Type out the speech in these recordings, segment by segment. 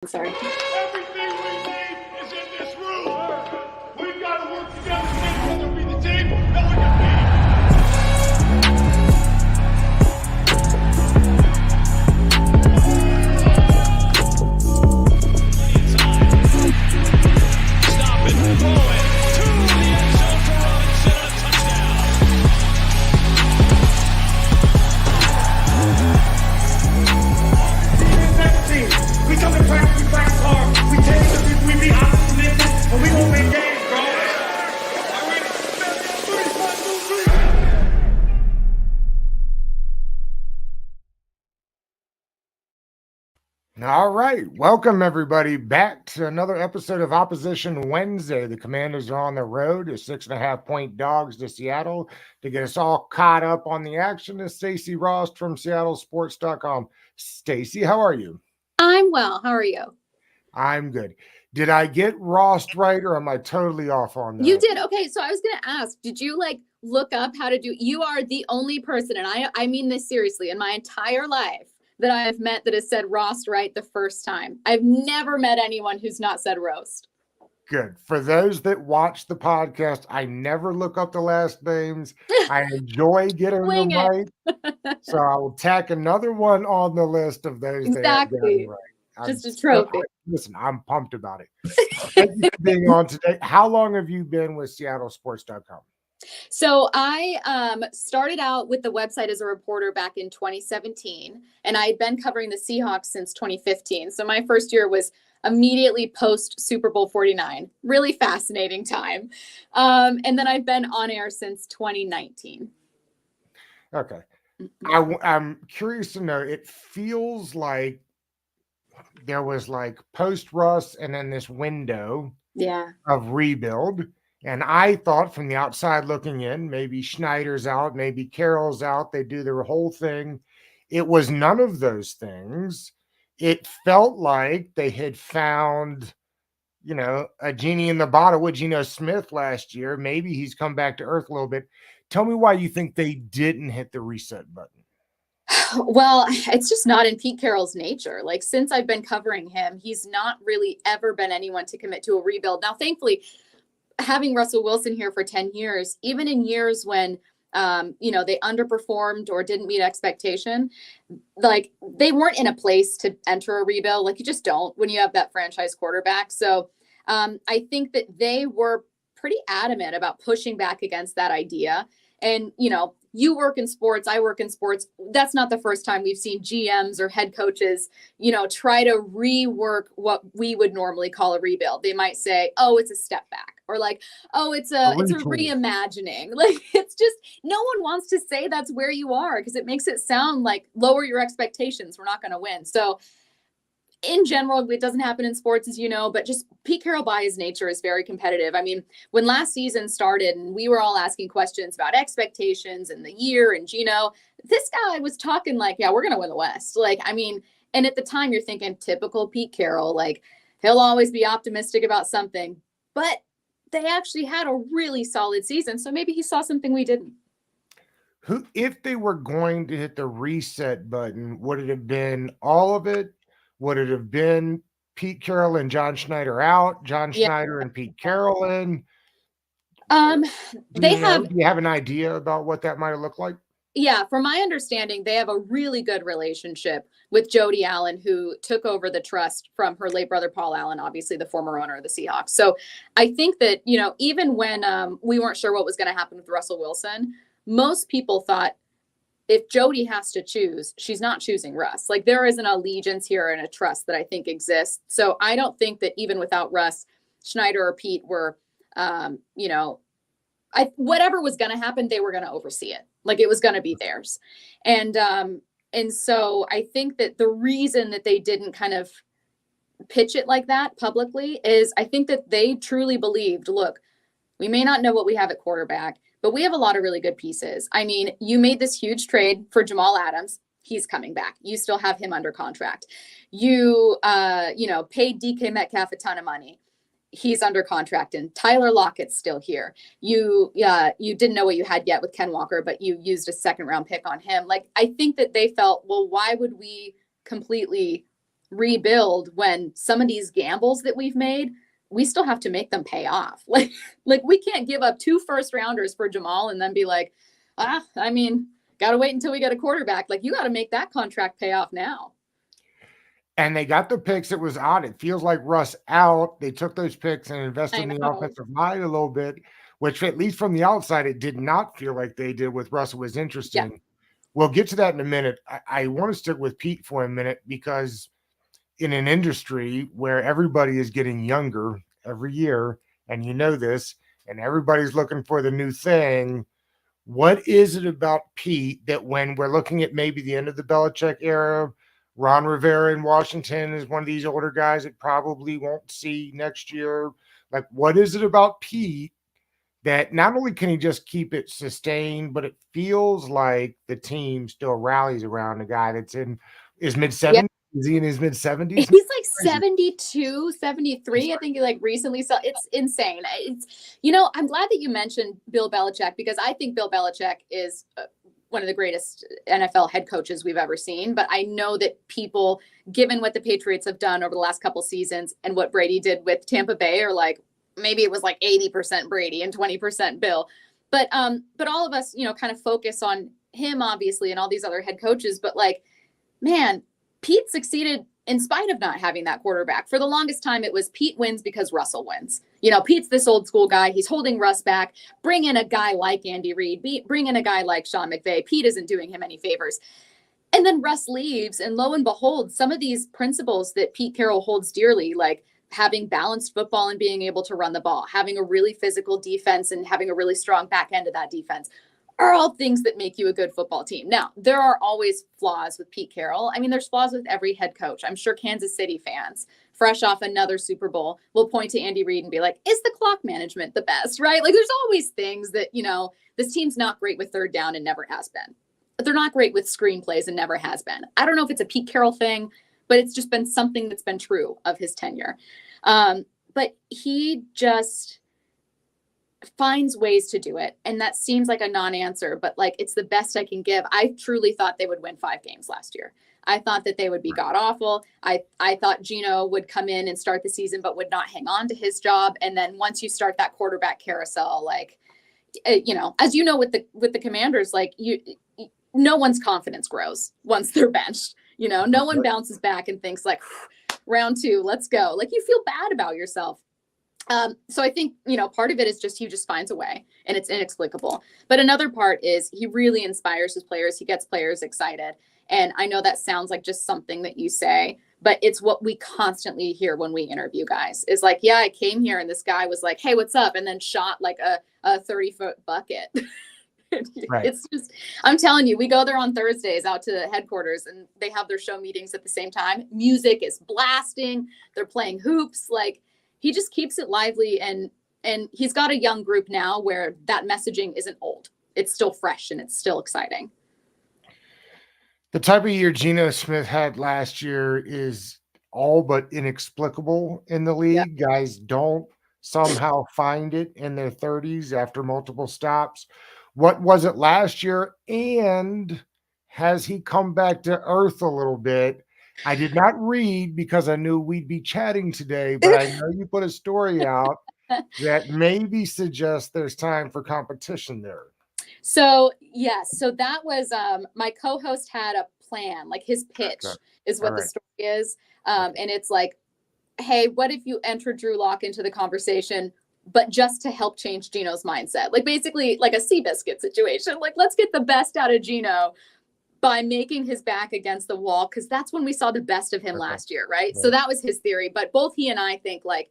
Sorry. Everything we need is in this room. We've got to work together to make whether it be the team that we can Stop it, throw it to the end zone for Robinson on a touchdown. We come to practice, we practice hard. We take it, we be honest, committed, and we gonna win games, bro. All right, 3, 1, 2, 3. All right. Welcome, everybody, back to another episode of Opposition Wednesday. The Commanders are on the road as 6.5-point dogs to Seattle. To get us all caught up on the action is Stacey Rost from SeattleSports.com. Stacey, how are you? I'm well. How are you? I'm good. Did I get Rost right, or am I totally off on that? You did. Okay, so I was going to ask, did you look up how to do? You are the only person, and I mean this seriously, in my entire life that I have met that has said Rost right the first time. I've never met anyone who's not said Roast. Good. For those that watch the podcast, I never look up the last names. I enjoy getting Wing them it. right. So I will tack another one on the list of those that have gotten Exactly. right. Just a trophy. Listen, I'm pumped about it. Thank you for being on today. How long have you been with SeattleSports.com? So I started out with the website as a reporter back in 2017, and I had been covering the Seahawks since 2015. So my first year was immediately post Super Bowl 49. Really fascinating time. And then I've been on air since 2019. Okay. I'm curious to know, it feels like there was post Russ and then this window of rebuild. And I thought from the outside looking in, maybe Schneider's out, maybe Carroll's out. They do their whole thing. It was none of those things. It felt like they had found, a genie in the bottle with Geno Smith last year. Maybe he's come back to earth a little bit. Tell me why you think they didn't hit the reset button. Well, it's just not in Pete Carroll's nature. Since I've been covering him, he's not really ever been anyone to commit to a rebuild. Now, thankfully, having Russell Wilson here for 10 years, even in years when, they underperformed or didn't meet expectation, they weren't in a place to enter a rebuild. You just don't when you have that franchise quarterback. So I think that they were pretty adamant about pushing back against that idea. And, you work in sports, I work in sports. That's not the first time we've seen GMs or head coaches, try to rework what we would normally call a rebuild. They might say, oh, it's a step back, or oh, it's a reimagining. It's just, no one wants to say that's where you are because it makes it sound like lower your expectations. We're not going to win. So in general, it doesn't happen in sports, as you know, but just Pete Carroll by his nature is very competitive. I mean, when last season started and we were all asking questions about expectations and the year and Geno, this guy was talking yeah, we're going to win the West. And at the time you're thinking typical Pete Carroll, he'll always be optimistic about something, but they actually had a really solid season. So maybe he saw something we didn't. If they were going to hit the reset button, would it have been all of it? Would it have been Pete Carroll and John Schneider out, John Schneider and Pete Carroll in? Do you have an idea about what that might have looked like? Yeah, from my understanding, they have a really good relationship with Jody Allen, who took over the trust from her late brother, Paul Allen, obviously the former owner of the Seahawks. So I think that, even when we weren't sure what was going to happen with Russell Wilson, most people thought, if Jody has to choose, she's not choosing Russ. There is an allegiance here and a trust that I think exists. So I don't think that even without Russ, Schneider or Pete were, whatever was going to happen, they were going to oversee it. It was going to be theirs. And so I think that the reason that they didn't kind of pitch it like that publicly is I think that they truly believed, look, we may not know what we have at quarterback, but we have a lot of really good pieces. I mean, you made this huge trade for Jamal Adams. He's coming back. You still have him under contract. You, paid DK Metcalf a ton of money. He's under contract, and Tyler Lockett's still here. You didn't know what you had yet with Ken Walker, but you used a second round pick on him. I think that they felt, well, why would we completely rebuild when some of these gambles that we've made, we still have to make them pay off. Like we can't give up 2 first-rounders for Jamal and then be like, I mean, got to wait until we get a quarterback. Like, you got to make that contract pay off now. And they got the picks. It was odd. It feels like Russ out. They took those picks and invested in the offensive line a little bit, which at least from the outside, it did not feel like they did with Russ. It was interesting. Yeah. We'll get to that in a minute. I want to stick with Pete for a minute because in an industry where everybody is getting younger every year, and you know this, and everybody's looking for the new thing, what is it about Pete that when we're looking at maybe the end of the Belichick era, Ron Rivera in Washington is one of these older guys that probably won't see next year. Like, what is it about Pete that not only can he just keep it sustained, but it feels like the team still rallies around a guy that's in his mid-70s? Yep. Is he in his mid-70s? He's like 72, 73. I think he like recently saw. It's insane. It's, you know, I'm glad that you mentioned Bill Belichick because I think Bill Belichick is one of the greatest NFL head coaches we've ever seen. But I know that people, given what the Patriots have done over the last couple seasons and what Brady did with Tampa Bay, are like, maybe it was like 80% Brady and 20% Bill. But all of us, you know, kind of focus on him, obviously, and all these other head coaches. But like, man, Pete succeeded in spite of not having that quarterback. For the longest time, it was Pete wins because Russell wins. You know, Pete's this old school guy. He's holding Russ back. Bring in a guy like Andy Reid. Bring in a guy like Sean McVay. Pete isn't doing him any favors. And then Russ leaves, and lo and behold, some of these principles that Pete Carroll holds dearly, like having balanced football and being able to run the ball, having a really physical defense and having a really strong back end of that defense, are all things that make you a good football team. Now, there are always flaws with Pete Carroll. I mean, there's flaws with every head coach. I'm sure Kansas City fans, fresh off another Super Bowl, will point to Andy Reid and be like, is the clock management the best, right? Like, there's always things that, you know, this team's not great with third down and never has been. But they're not great with screenplays and never has been. I don't know if it's a Pete Carroll thing, but it's just been something that's been true of his tenure. But he just finds ways to do it. And that seems like a non-answer, but like, it's the best I can give. I truly thought they would win 5 games last year. I thought that they would be god awful. I thought Geno would come in and start the season, but would not hang on to his job. And then once you start that quarterback carousel, like, you know, as you know, with the Commanders, like no one's confidence grows once they're benched. You know, no one bounces back and thinks like, round 2, let's go. Like, you feel bad about yourself. So I think, you know, part of it is just he just finds a way and it's inexplicable. But another part is he really inspires his players. He gets players excited. And I know that sounds like just something that you say, but it's what we constantly hear when we interview guys is like, yeah, I came here and this guy was like, hey, what's up? And then shot like a 30-foot bucket. Right. It's just, I'm telling you, we go there on Thursdays out to the headquarters and they have their show meetings at the same time. Music is blasting. They're playing hoops. Like, he just keeps it lively, and he's got a young group now where that messaging isn't old. It's still fresh and it's still exciting. The type of year Geno Smith had last year is all but inexplicable in the league. Yep. Guys don't somehow find it in their 30s after multiple stops. What was it last year? And has he come back to earth a little bit? I did not read because I knew we'd be chatting today, but I know you put a story out that maybe suggests there's time for competition there. So, yes. So that was my co-host had a plan, like his pitch is what the story is. And it's like, hey, what if you enter Drew Lock into the conversation, but just to help change Geno's mindset? Like, basically like a Seabiscuit situation. Like, let's get the best out of Geno by making his back against the wall, because that's when we saw the best of him last year, right? So that was his theory. But both he and I think, like,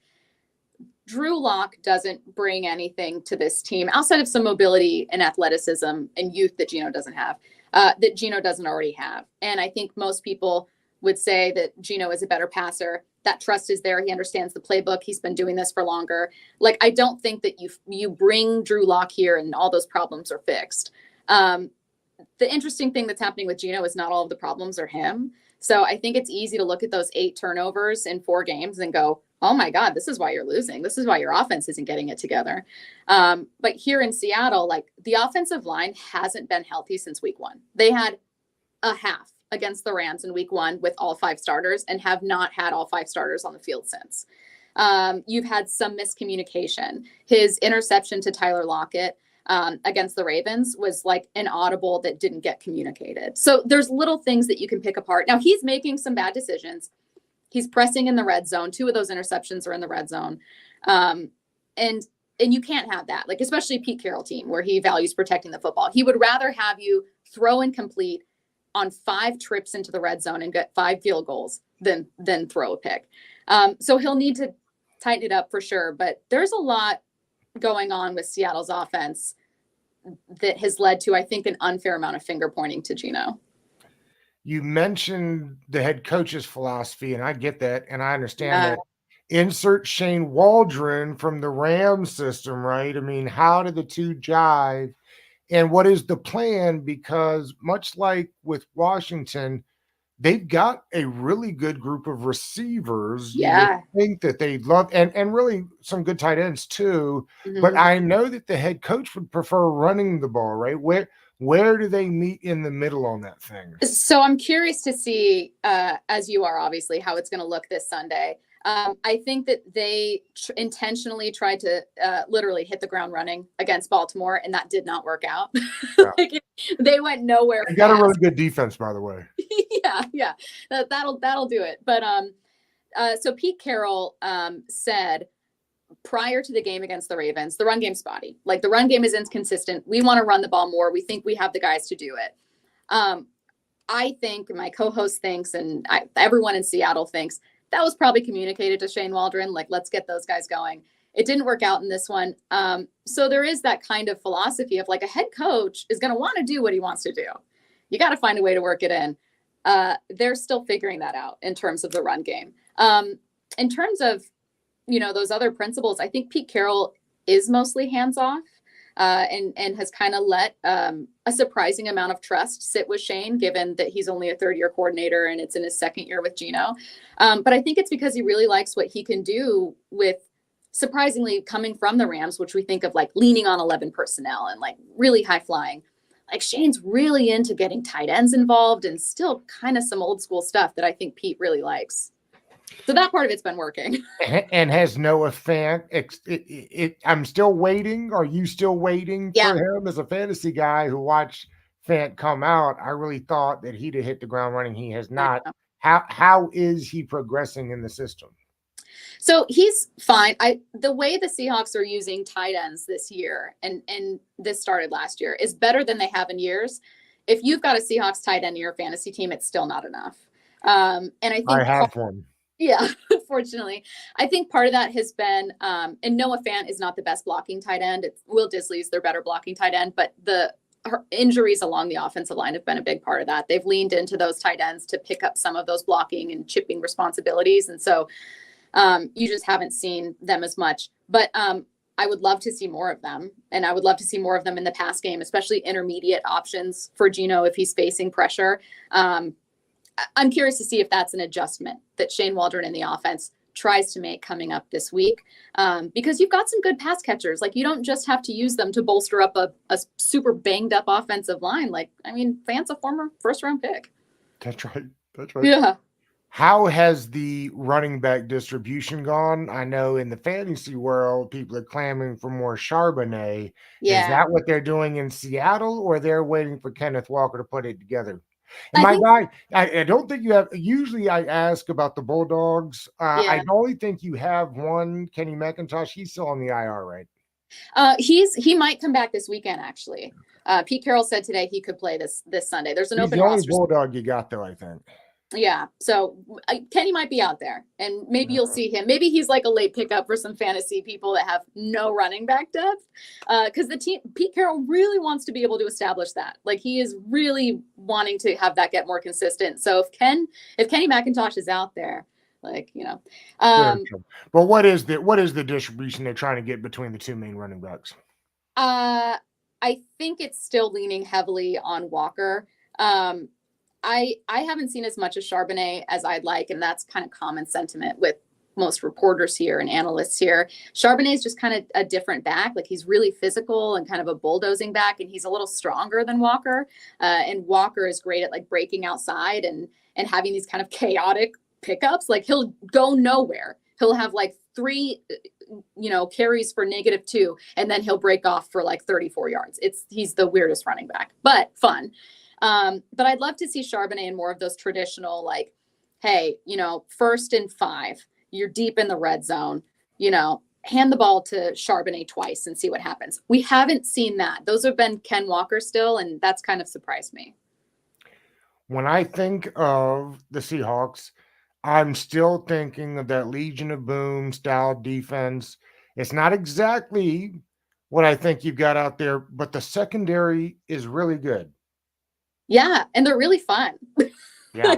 Drew Lock doesn't bring anything to this team outside of some mobility and athleticism and youth that Geno doesn't have, that Geno doesn't already have. And I think most people would say that Geno is a better passer. That trust is there. He understands the playbook. He's been doing this for longer. Like, I don't think that you bring Drew Lock here and all those problems are fixed. The interesting thing that's happening with Geno is not all of the problems are him. So I think it's easy to look at those 8 turnovers in 4 games and go, oh my God, this is why you're losing. This is why your offense isn't getting it together. But here in Seattle, like, the offensive line hasn't been healthy since week 1. They had a half against the Rams in week 1 with all 5 starters and have not had all 5 starters on the field since. You've had some miscommunication. His interception to Tyler Lockett against the Ravens was like an audible that didn't get communicated. So there's little things that you can pick apart. Now he's making some bad decisions. He's pressing in the red zone. 2 of those interceptions are in the red zone. And you can't have that, like, especially a Pete Carroll team where he values protecting the football. He would rather have you throw and complete on 5 trips into the red zone and get 5 field goals than throw a pick. So he'll need to tighten it up for sure. But there's a lot going on with Seattle's offense that has led to, I think, an unfair amount of finger pointing to Geno. You mentioned the head coach's philosophy, and I get that, and I understand that. Insert Shane Waldron from the Rams system, right? I mean, how do the two jive? And what is the plan? Because much like with Washington, they've got a really good group of receivers. Yeah. You would think that they'd love, and really some good tight ends too. Mm-hmm. But I know that the head coach would prefer running the ball, right? Where do they meet in the middle on that thing? So I'm curious to see, as you are obviously, how it's going to look this Sunday. I think that they intentionally tried to literally hit the ground running against Baltimore, and that did not work out. Yeah. Like, they went nowhere. They got a really good defense, by the way. yeah, that'll do it. But so Pete Carroll said prior to the game against the Ravens, the run game's spotty. Like, the run game is inconsistent. We want to run the ball more. We think we have the guys to do it. I think, my co-host thinks, and everyone in Seattle thinks, that was probably communicated to Shane Waldron, like, let's get those guys going. It didn't work out in this one. So there is that kind of philosophy of, like, a head coach is going to want to do what he wants to do. You got to find a way to work it in. They're still figuring that out in terms of the run game. In terms of, those other principles, I think Pete Carroll is mostly hands-off. And has kind of let a surprising amount of trust sit with Shane, given that he's only a 3rd-year coordinator and it's in his 2nd year with Geno. But I think it's because he really likes what he can do with, surprisingly, coming from the Rams, which we think of like leaning on 11 personnel and like really high flying. Like, Shane's really into getting tight ends involved and still kind of some old school stuff that I think Pete really likes. So that part of it's been working. And has Noah Fant, I'm still waiting. Are you still waiting for him? As a fantasy guy who watched Fant come out, I really thought that he'd have hit the ground running. He has not. How is he progressing in the system? So he's fine. The way the Seahawks are using tight ends this year, and this started last year, is better than they have in years. If you've got a Seahawks tight end in your fantasy team, it's still not enough. And I think I have one. Yeah, unfortunately. I think part of that has been, and Noah Fant is not the best blocking tight end. Will Disley's their better blocking tight end, but her injuries along the offensive line have been a big part of that. They've leaned into those tight ends to pick up some of those blocking and chipping responsibilities. And so you just haven't seen them as much. But I would love to see more of them. And I would love to see more of them in the pass game, especially intermediate options for Geno if he's facing pressure. I'm curious to see if that's an adjustment that Shane Waldron in the offense tries to make coming up this week, because you've got some good pass catchers. Like, you don't just have to use them to bolster up a super banged up offensive line. Like, I mean, Fant's a former 1st-round pick. That's right. Yeah. How has the running back distribution gone? I know in the fantasy world, people are clamoring for more Charbonnet. Yeah. Is that what they're doing in Seattle, or they're waiting for Kenneth Walker to put it together? And I don't think you have. Usually, I ask about the Bulldogs. I only think you have one, Kenny McIntosh. He's still on the IR, right? He might come back this weekend. Actually, Pete Carroll said today he could play this Sunday. There's an open roster. The only Bulldog you got, though, I think. Yeah, so Kenny might be out there, and maybe you'll see him. Maybe he's like a late pickup for some fantasy people that have no running back depth, because the team, Pete Carroll really wants to be able to establish that. Like, he is really wanting to have that get more consistent. So if Kenny McIntosh is out there, like, but what is the distribution they're trying to get between the two main running backs? I think it's still leaning heavily on Walker. I haven't seen as much of Charbonnet as I'd like, and that's kind of common sentiment with most reporters here and analysts here. Charbonnet is just kind of a different back. Like he's really physical and kind of a bulldozing back, and he's a little stronger than Walker. And Walker is great at like breaking outside and having these kind of chaotic pickups. Like he'll go nowhere. He'll have like 3, carries for -2, and then he'll break off for like 34 yards. He's the weirdest running back, but fun. But I'd love to see Charbonnet in more of those traditional, like, hey, 1st and 5, you're deep in the red zone, hand the ball to Charbonnet twice and see what happens. We haven't seen that. Those have been Ken Walker still, and that's kind of surprised me. When I think of the Seahawks, I'm still thinking of that Legion of Boom style defense. It's not exactly what I think you've got out there, but the secondary is really good. Yeah, and they're really fun. Yeah.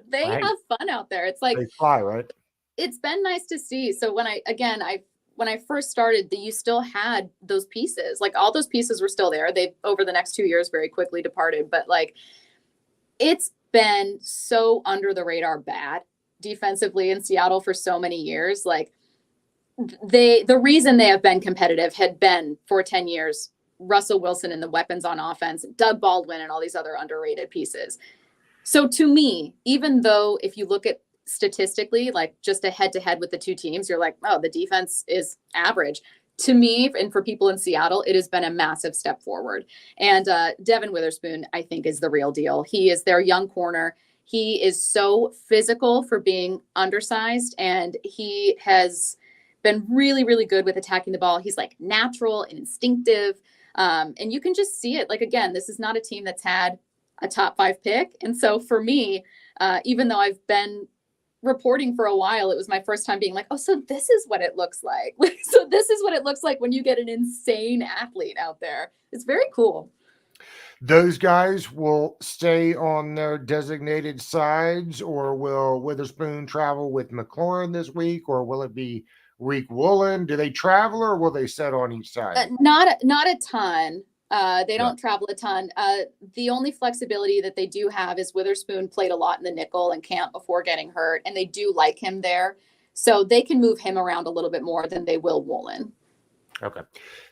They right. have fun out there. It's like They fly, right? It's been nice to see. So when I first started, you still had those pieces. Like all those pieces were still there. They've over the next 2 years very quickly departed, but like it's been so under the radar bad defensively in Seattle for so many years. Like the reason they have been competitive had been for 10 years, Russell Wilson and the weapons on offense, Doug Baldwin and all these other underrated pieces. So to me, even though if you look at statistically, like just a head to head with the two teams, you're like, oh, the defense is average. To me, and for people in Seattle, it has been a massive step forward. And Devin Witherspoon, I think, is the real deal. He is their young corner. He is so physical for being undersized, and he has been really, really good with attacking the ball. He's like natural and instinctive. And you can just see it. Like, again, this is not a team that's had a top 5 pick. And so for me, even though I've been reporting for a while, it was my first time being like, oh, so this is what it looks like. So this is what it looks like when you get an insane athlete out there. It's very cool. Those guys will stay on their designated sides, or will Witherspoon travel with McLaurin this week, or will it be Reek Woolen? Do they travel, or will they sit on each side? Not a ton. They don't travel a ton. The only flexibility that they do have is Witherspoon played a lot in the nickel in camp before getting hurt, and they do like him there. So they can move him around a little bit more than they will Woolen. Okay.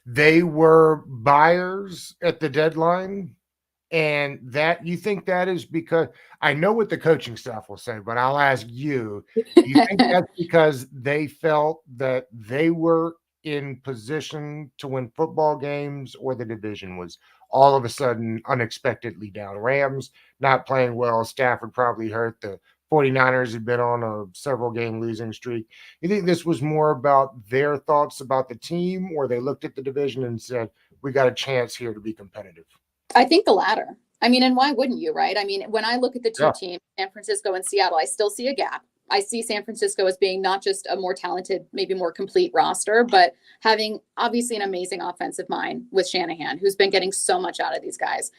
They were buyers at the deadline, and that you think that is because I know what the coaching staff will say, but I'll ask you, do you think that's because they felt that they were in position to win football games, or the division was all of a sudden unexpectedly down? Rams not playing well. Stafford probably hurt. The 49ers had been on a several game losing streak. You think this was more about their thoughts about the team, or they looked at the division and said, we got a chance here to be competitive? I think the latter. I mean, and why wouldn't you, right? I mean, when I look at the two teams, San Francisco and Seattle, I still see a gap. I see San Francisco as being not just a more talented, maybe more complete roster, but having obviously an amazing offensive mind with Shanahan, who's been getting so much out of these guys.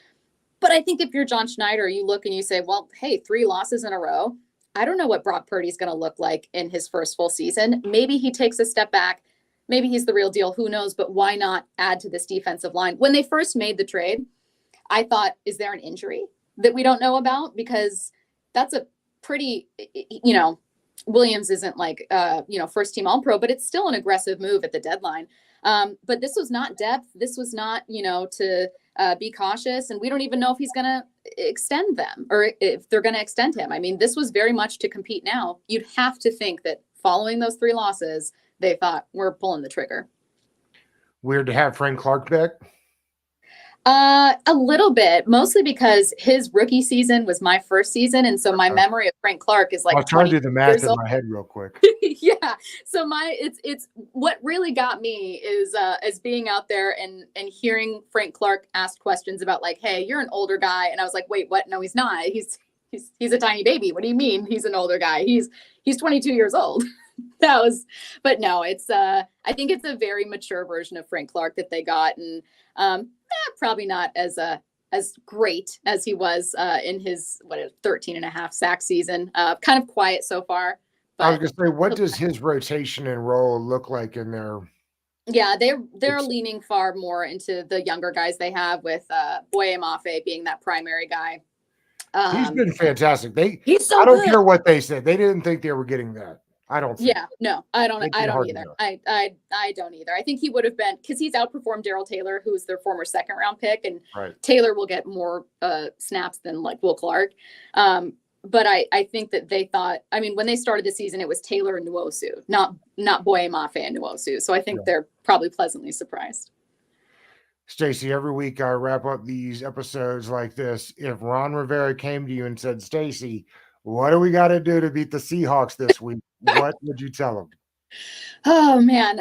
But I think if you're John Schneider, you look and you say, well, hey, 3 losses in a row. I don't know what Brock Purdy's going to look like in his first full season. Maybe he takes a step back. Maybe he's the real deal. Who knows? But why not add to this defensive line? When they first made the trade, I thought, is there an injury that we don't know about? Because that's a pretty, Williams isn't like, first team All-Pro, but it's still an aggressive move at the deadline. But this was not depth. This was not, to be cautious. And we don't even know if he's going to extend them or if they're going to extend him. I mean, this was very much to compete now. You'd have to think that following those 3 losses, they thought we're pulling the trigger. Weird to have Frank Clark back. A little bit, mostly because his rookie season was my first season. And so my memory of Frank Clark is like, I'll try to do the math in my head real quick. Yeah. So it's what really got me is as being out there and hearing Frank Clark ask questions about like, hey, you're an older guy. And I was like, wait, what? No, he's not. He's a tiny baby. What do you mean he's an older guy? He's 22 years old. But no, it's I think it's a very mature version of Frank Clark that they got. And probably not as great as he was in his 13.5 sack season. Kind of quiet so far. But I was gonna say, what does his rotation and role look like in there? Yeah, they're leaning far more into the younger guys they have, with Boye Mafe being that primary guy. He's been fantastic. He's so I don't good. care what they said. They didn't think they were getting that. I don't think. Yeah, no, I don't. It'd be I don't hard to either. know. I don't either. I think he would have been, because he's outperformed Daryl Taylor, who was their former second round pick, and Right. Taylor will get more snaps than like Will Clark. But I think that they thought, I mean, when they started the season, it was Taylor and Nwosu, not Boye Mafe and Nwosu. So I think they're probably pleasantly surprised. Stacey, every week I wrap up these episodes like this. If Ron Rivera came to you and said, Stacey, what do we got to do to beat the Seahawks this week? What would you tell him? Oh, man.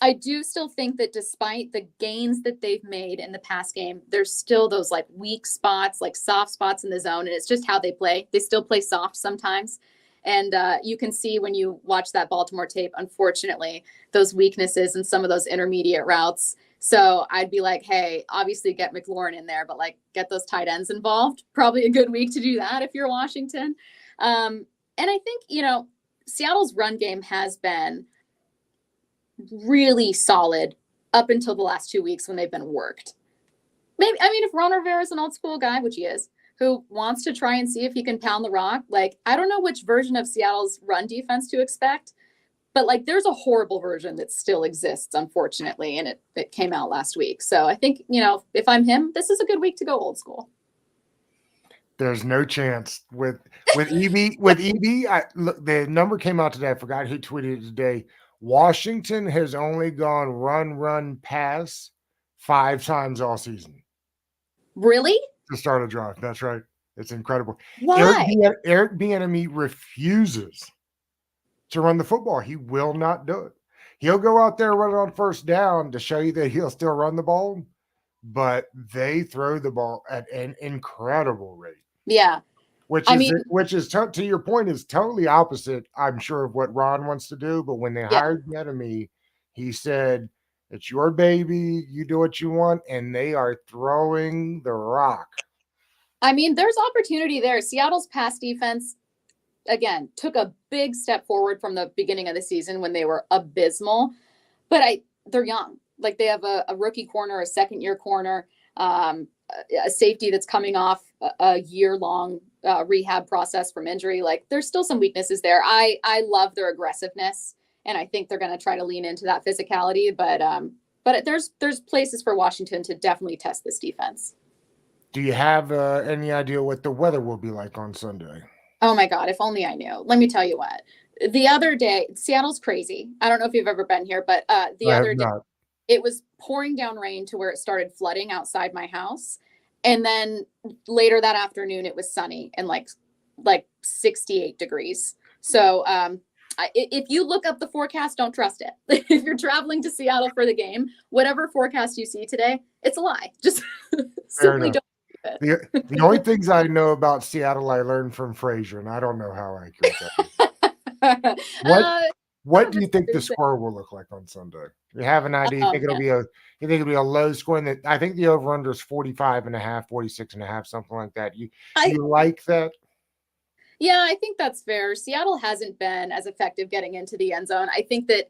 I do still think that despite the gains that they've made in the pass game, there's still those like weak spots, like soft spots in the zone. And it's just how they play. They still play soft sometimes. And you can see when you watch that Baltimore tape, unfortunately, those weaknesses in some of those intermediate routes. So I'd be like, hey, obviously get McLaurin in there, but like get those tight ends involved. Probably a good week to do that if you're Washington. And I think, Seattle's run game has been really solid up until the last 2 weeks when they've been worked. Maybe, I mean, if Ron Rivera is an old school guy, which he is, who wants to try and see if he can pound the rock, like, I don't know which version of Seattle's run defense to expect, but like there's a horrible version that still exists, unfortunately, and it came out last week. So I think, if I'm him, this is a good week to go old school. There's no chance with EB. Look, the number came out today. I forgot who tweeted it today. Washington has only gone run, pass 5 times all season. Really? To start a drive. That's right. It's incredible. Why? Eric Bieniemy refuses to run the football. He will not do it. He'll go out there and run it on first down to show you that he'll still run the ball, but they throw the ball at an incredible rate. Yeah. Which is to your point, is totally opposite, I'm sure, of what Ron wants to do. But when they hired Bieniemy, he said, it's your baby. You do what you want. And they are throwing the rock. I mean, there's opportunity there. Seattle's pass defense, again, took a big step forward from the beginning of the season when they were abysmal. But they're young. Like, they have a rookie corner, a second-year corner, a safety that's coming off a year-long rehab process from injury. Like, there's still some weaknesses there. I love their aggressiveness, and I think they're going to try to lean into that physicality. But there's places for Washington to definitely test this defense. Do you have any idea what the weather will be like on Sunday? Oh my God, if only I knew. Let me tell you what. The other day, Seattle's crazy. I don't know if you've ever been here, but the other day, it was pouring down rain to where it started flooding outside my house. And then later that afternoon, it was sunny and like 68 degrees. So if you look up the forecast, don't trust it. If you're traveling to Seattle for the game, whatever forecast you see today, it's a lie. Just simply don't. The only things I know about Seattle I learned from Frazier, and I don't know how accurate that is. What do you think the score will look like on Sunday? You have an idea? You think it'll be a low score? And I think the over/under is 45.5, 46.5, something like that. You like that? Yeah, I think that's fair. Seattle hasn't been as effective getting into the end zone. I think that,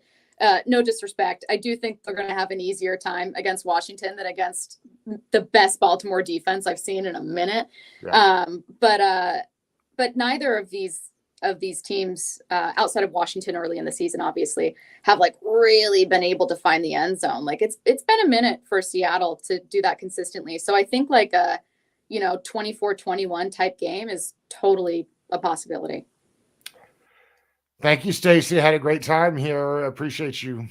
no disrespect, I do think they're going to have an easier time against Washington than against the best Baltimore defense I've seen in a minute. Yeah. But neither of these teams, outside of Washington early in the season, obviously, have like really been able to find the end zone. Like it's been a minute for Seattle to do that consistently. So I think like a 24-21 type game is totally a possibility. Thank you, Stacey. I had a great time here. Appreciate you.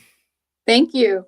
Thank you.